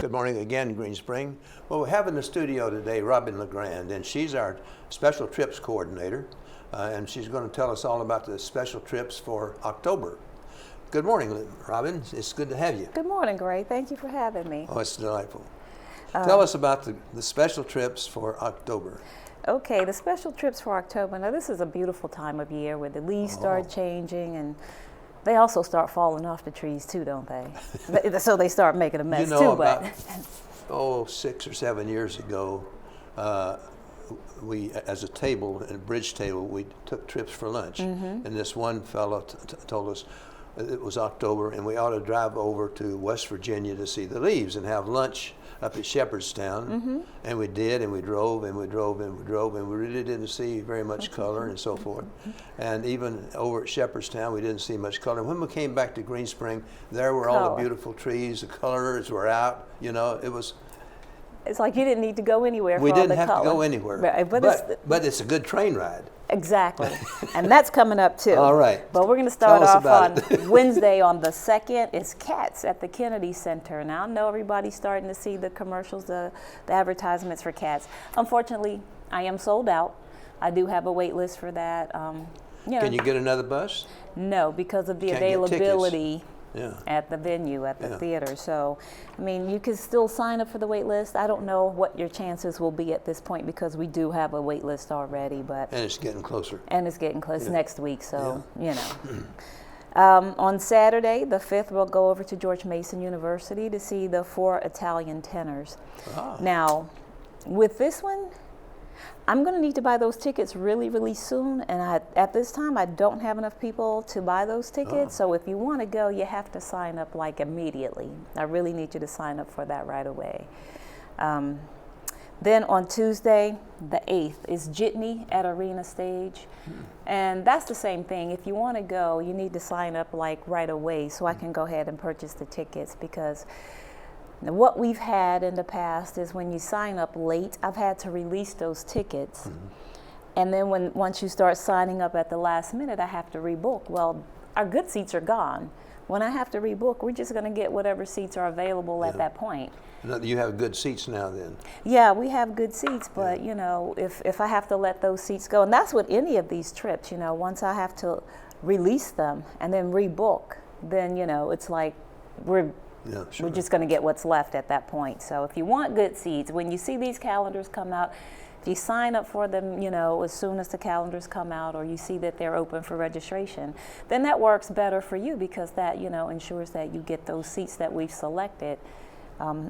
Good morning again, Green Spring. Well, we have in the studio today Robin LeGrand, and she's our special trips coordinator, and she's going to tell us all about the special trips for October. Good morning, Robin. It's good to have you. Good morning, Gray. Thank you for having me. Oh, it's delightful. Tell us about the special trips for October. Okay, the special trips for October. Now, this is a beautiful time of year where the leaves start changing, and they also start falling off the trees too, don't they? So they start making a mess too. About 6 or 7 years ago, we, as a table, a bridge table, we took trips for lunch, and this one fellow told us it was October, and we ought to drive over to West Virginia to see the leaves and have lunch up at Shepherdstown, and we did, and we drove, and we drove, and we drove, and we really didn't see very much color and so forth. And even over at Shepherdstown, we didn't see much color. When we came back to Green Spring, there were all the beautiful trees, the colors were out, you know, it was... It's like you didn't need to go anywhere we for all didn't the have color. to go anywhere, Right, but it's a good train ride. Exactly, and that's coming up too. All right. But we're going to start off on Wednesday on the 2nd. It's Cats at the Kennedy Center. Now, I know everybody's starting to see the commercials, the advertisements for Cats. Unfortunately, I am sold out. I do have a wait list for that. Can you get another bus? No, because of the availability at the venue, at the theater. So, I mean, you can still sign up for the wait list. I don't know what your chances will be at this point because we do have a wait list already, but... And it's getting closer. And it's getting close next week, so, you know. On Saturday, the 5th, we'll go over to George Mason University to see the 4 Italian tenors. Now, with this one, I'm going to need to buy those tickets really, really soon, and at this time, I don't have enough people to buy those tickets, so if you want to go, you have to sign up like immediately. I really need you to sign up for that right away. Then on Tuesday, the 8th, is Jitney at Arena Stage, and that's the same thing. If you want to go, you need to sign up like right away so I can go ahead and purchase the tickets, because now, what we've had in the past is when you sign up late, I've had to release those tickets. And then once you start signing up at the last minute, I have to rebook. Well, our good seats are gone. When I have to rebook, we're just going to get whatever seats are available at that point. You have good seats now then? Yeah, we have good seats, but you know, if I have to let those seats go, and that's with any of these trips, you know, once I have to release them and then rebook, then, you know, it's like we're just going to get what's left at that point. So if you want good seats, when you see these calendars come out, if you sign up for them, you know, as soon as the calendars come out, or you see that they're open for registration, then that works better for you, because that, you know, ensures that you get those seats that we've selected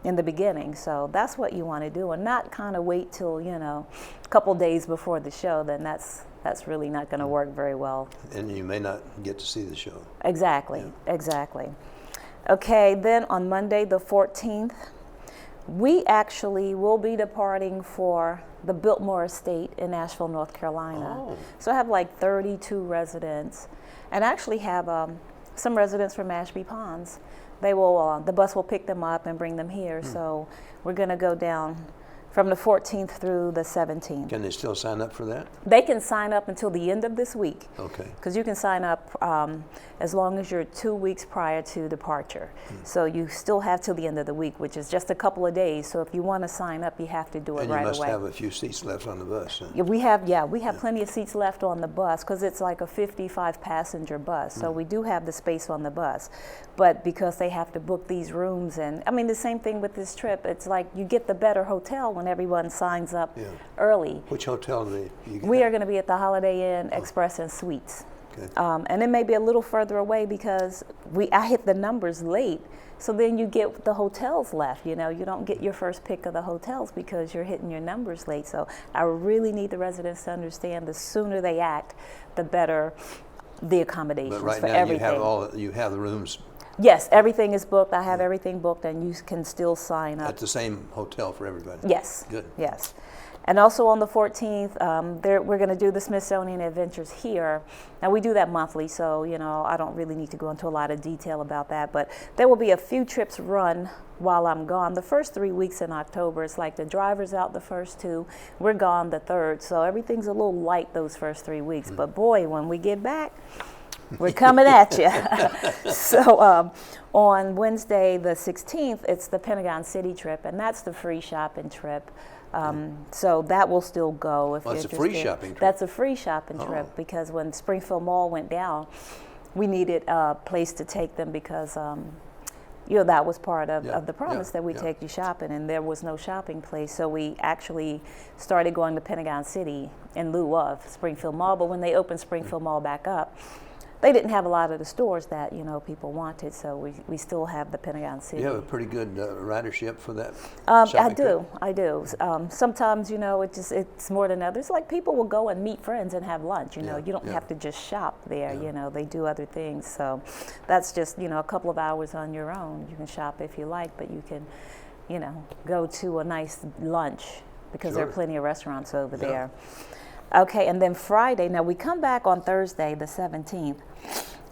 in the beginning. So that's what you want to do, and not kind of wait till, you know, a couple days before the show. Then that's really not going to work very well. And you may not get to see the show. Exactly, exactly. Okay, then on Monday the 14th, we actually will be departing for the Biltmore Estate in Asheville, North Carolina. So I have like 32 residents, and I actually have some residents from Ashby Ponds. They will, the bus will pick them up and bring them here. So we're going to go down from the 14th through the 17th. Can they still sign up for that? They can sign up until the end of this week. Okay. Because you can sign up as long as you're 2 weeks prior to departure. So you still have till the end of the week, which is just a couple of days. So if you want to sign up, you have to do it right away. And you must have a few seats left on the bus. Yeah, we have plenty of seats left on the bus, because it's like a 55 passenger bus. So we do have the space on the bus. But because they have to book these rooms, and I mean the same thing with this trip, it's like you get the better hotel when everyone signs up early. Which hotel do you get? We are going to be at the Holiday Inn Express and Suites. Okay. And it may be a little further away because I hit the numbers late, so then you get the hotels left. You know, you don't get your first pick of the hotels because you're hitting your numbers late. So I really need the residents to understand the sooner they act, the better the accommodations for everything. But right now you have the rooms. Yes, everything is booked. I have everything booked, and you can still sign up. At the same hotel for everybody? Yes. Good. Yes. And also on the 14th, we're going to do the Smithsonian Adventures here. Now, we do that monthly, so, you know, I don't really need to go into a lot of detail about that, but there will be a few trips run while I'm gone. The first 3 weeks in October, it's like the driver's out the first 2, we're gone the 3rd, so everything's a little light those first 3 weeks. But boy, when we get back, We're coming at you. So on Wednesday the 16th, it's the Pentagon City trip, and that's the free shopping trip. So that will still go if Well, you're it's a free interested. shopping trip. That's a free shopping trip because when Springfield Mall went down, we needed a place to take them because that was part of the promise that we take you shopping, and there was no shopping place. So we actually started going to Pentagon City in lieu of Springfield Mall. But when they opened Springfield Mall back up, they didn't have a lot of the stores that people wanted. So we still have the Pentagon City. You have a pretty good ridership for that. I do. Sometimes it's more than others. Like people will go and meet friends and have lunch. You don't have to just shop there. They do other things. So that's just a couple of hours on your own. You can shop if you like, but you can go to a nice lunch because there are plenty of restaurants over there. Okay, and then Friday, now we come back on Thursday, the 17th,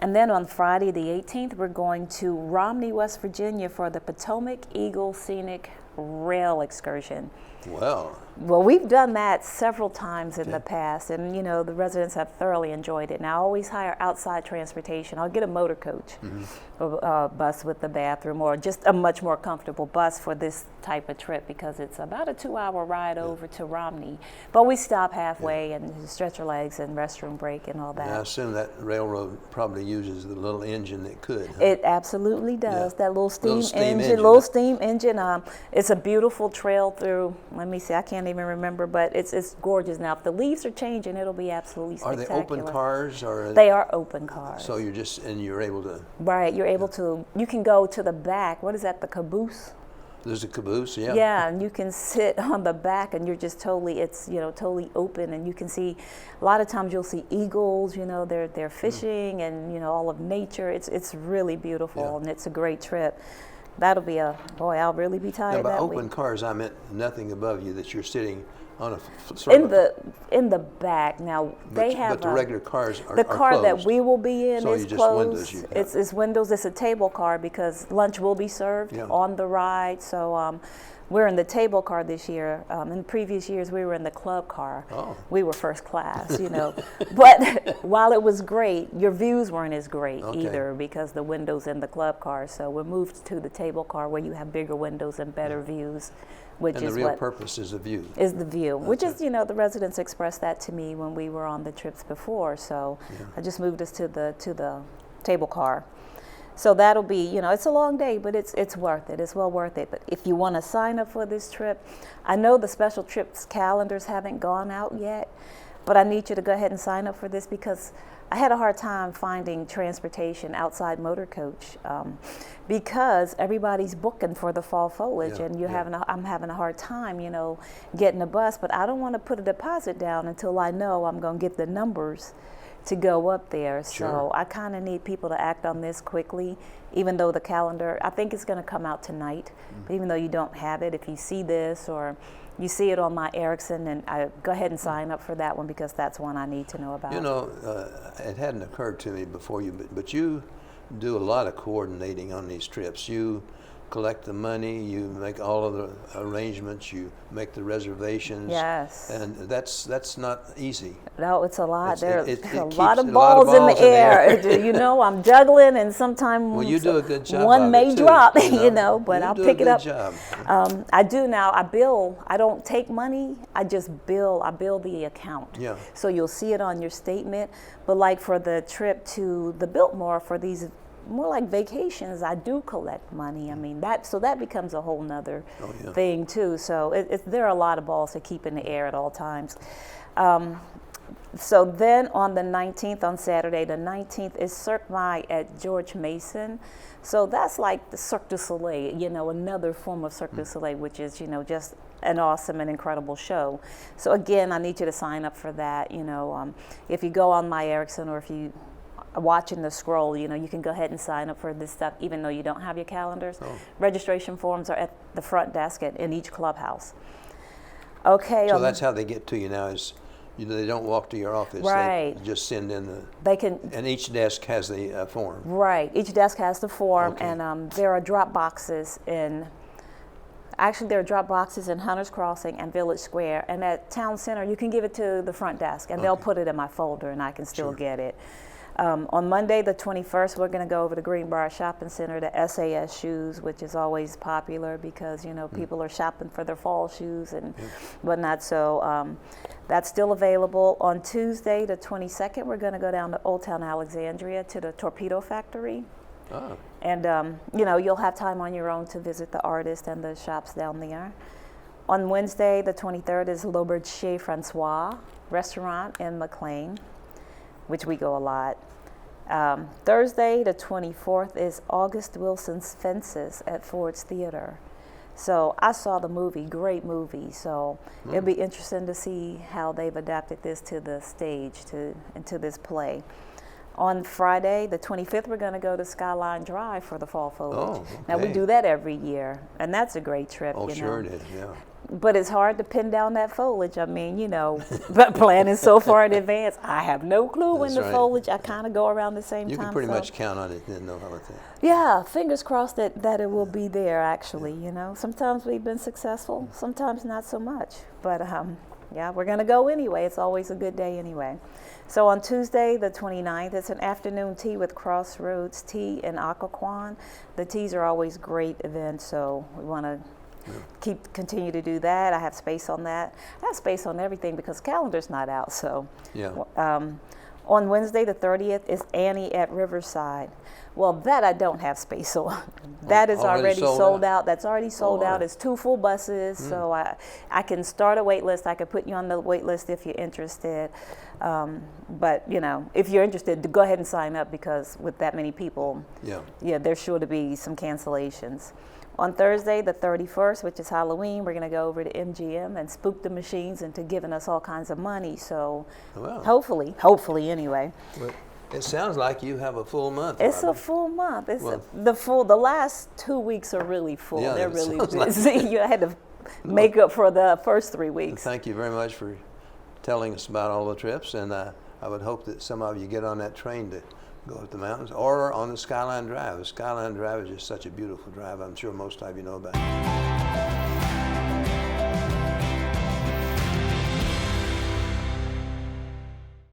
and then on Friday, the 18th, we're going to Romney, West Virginia for the Potomac Eagle Scenic Rail Excursion. Well, we've done that several times in the past, and the residents have thoroughly enjoyed it. Now, I always hire outside transportation. I'll get a motor coach, or a bus with the bathroom, or just a much more comfortable bus for this type of trip because it's about a 2-hour ride over to Romney. But we stop halfway and stretch our legs and restroom break and all that. Now, I assume that railroad probably uses the little engine that could. Huh? It absolutely does. Yeah. That little steam engine. It's a beautiful trail through. Let me see. I can't even remember, but it's gorgeous. Now, if the leaves are changing, it'll be absolutely spectacular. Are they open cars or? They are open cars. So you're able to. Right, you're able to. You can go to the back. What is that? The caboose. There's a caboose, yeah. Yeah, and you can sit on the back, and you're just totally. It's totally open, and you can see. A lot of times you'll see eagles. They're fishing, and all of nature. It's really beautiful, and it's a great trip. That'll be I'll really be tired Now, by that open week. cars, I meant nothing above you, that you're sitting on in the back. Now they have but the regular cars are the car closed. that we will be in So is you just closed. windows you got. It's windows. It's a table car because lunch will be served on the ride. So we're in the table car this year. In previous years, we were in the club car. Oh. We were first class, But while it was great, your views weren't as great either because the windows in the club car. So we moved to the table car where you have bigger windows and better views, which and is the real what purpose is the view. is the view, which is, the residents expressed that to me when we were on the trips before. So I just moved us to the table car. So that'll be, it's a long day, but it's worth it. It's well worth it. But if you want to sign up for this trip, I know the special trips calendars haven't gone out yet, but I need you to go ahead and sign up for this because I had a hard time finding transportation outside motor coach because everybody's booking for the fall foliage, and I'm having a hard time, getting a bus. But I don't want to put a deposit down until I know I'm going to get the numbers to go up there. So I kind of need people to act on this quickly, even though the calendar, I think it's going to come out tonight. But even though you don't have it, if you see this or you see it on my Ericsson, and I go ahead and sign up for that one because that's one I need to know about. It hadn't occurred to me before but you do a lot of coordinating on these trips. You collect the money, you make all of the arrangements, you make the reservations. Yes. And that's not easy. No, it's a lot. There's a keeps lot of balls in the air. I'm juggling, and sometimes well, you do a good job one of may it too, drop, but You I'll do pick a it up. good job. I do now. I bill. I don't take money. I just bill. I bill the account. Yeah. So you'll see it on your statement. But like for the trip to the Biltmore, for these more like vacations, I do collect money. I mean, that becomes a whole nother thing too. So there are a lot of balls to keep in the air at all times. So then on the 19th, on Saturday, the 19th is Cirque at George Mason. So that's like the Cirque de Soleil, another form of Cirque du Soleil, which is, just an awesome and incredible show. So again, I need you to sign up for that. If you go on my Ericsson or if you watching the scroll, you can go ahead and sign up for this stuff, even though you don't have your calendars. Registration forms are at the front desk in each clubhouse. Okay. So that's how they get to you now is they don't walk to your office. Right. They just send in and each desk has the form. Right. Each desk has the form, and there are drop boxes in Hunters Crossing and Village Square, and at Town Center you can give it to the front desk and they'll put it in my folder and I can still get it. On Monday, the 21st, we're going to go over to Greenbrier Shopping Center to SAS Shoes, which is always popular because, people are shopping for their fall shoes and whatnot. So that's still available. On Tuesday, the 22nd, we're going to go down to Old Town Alexandria to the Torpedo Factory. Oh. And, you'll have time on your own to visit the artist and the shops down there. On Wednesday, the 23rd, is L'Auberge Chez Francois restaurant in McLean, which we go a lot. Thursday, the 24th, is August Wilson's Fences at Ford's Theater. So I saw the movie, great movie. So it'll be interesting to see how they've adapted this to the stage, into this play. On Friday, the 25th, we're going to go to Skyline Drive for the fall foliage. Oh, okay. Now, we do that every year, and that's a great trip. Oh, sure it is, yeah. But it's hard to pin down that foliage. I mean, but planning so far in advance, I have no clue when That's the right. foliage. I kind of go around the same You time. can pretty so. much count on it then, though, I would think. Yeah, fingers crossed that it will be there, actually, Sometimes we've been successful, sometimes not so much. But, yeah, we're going to go anyway. It's always a good day anyway. So on Tuesday, the 29th, it's an afternoon tea with Crossroads Tea and Occoquan. The teas are always great events, so we want to continue to do that. I have space on that. I have space on everything because calendar's not out. So Yeah. On Wednesday, the 30th, is Annie at Riverside. Well, that I don't have space on. That is already sold out. That's already sold out. It's 2 full buses, so I can start a wait list. I could put you on the wait list if you're interested. But, if you're interested, go ahead and sign up because with that many people, there's sure to be some cancellations. On Thursday, the 31st, which is Halloween, we're going to go over to MGM and spook the machines into giving us all kinds of money. So hopefully anyway. Well, it sounds like you have a full month. It's a full month. The last 2 weeks are really full. Yeah, They're it really sounds busy. You had to make up for the first 3 weeks. Thank you very much for telling us about all the trips, and I would hope that some of you get on that train to go up the mountains or on the Skyline Drive. The Skyline Drive is just such a beautiful drive. I'm sure most of you know about it.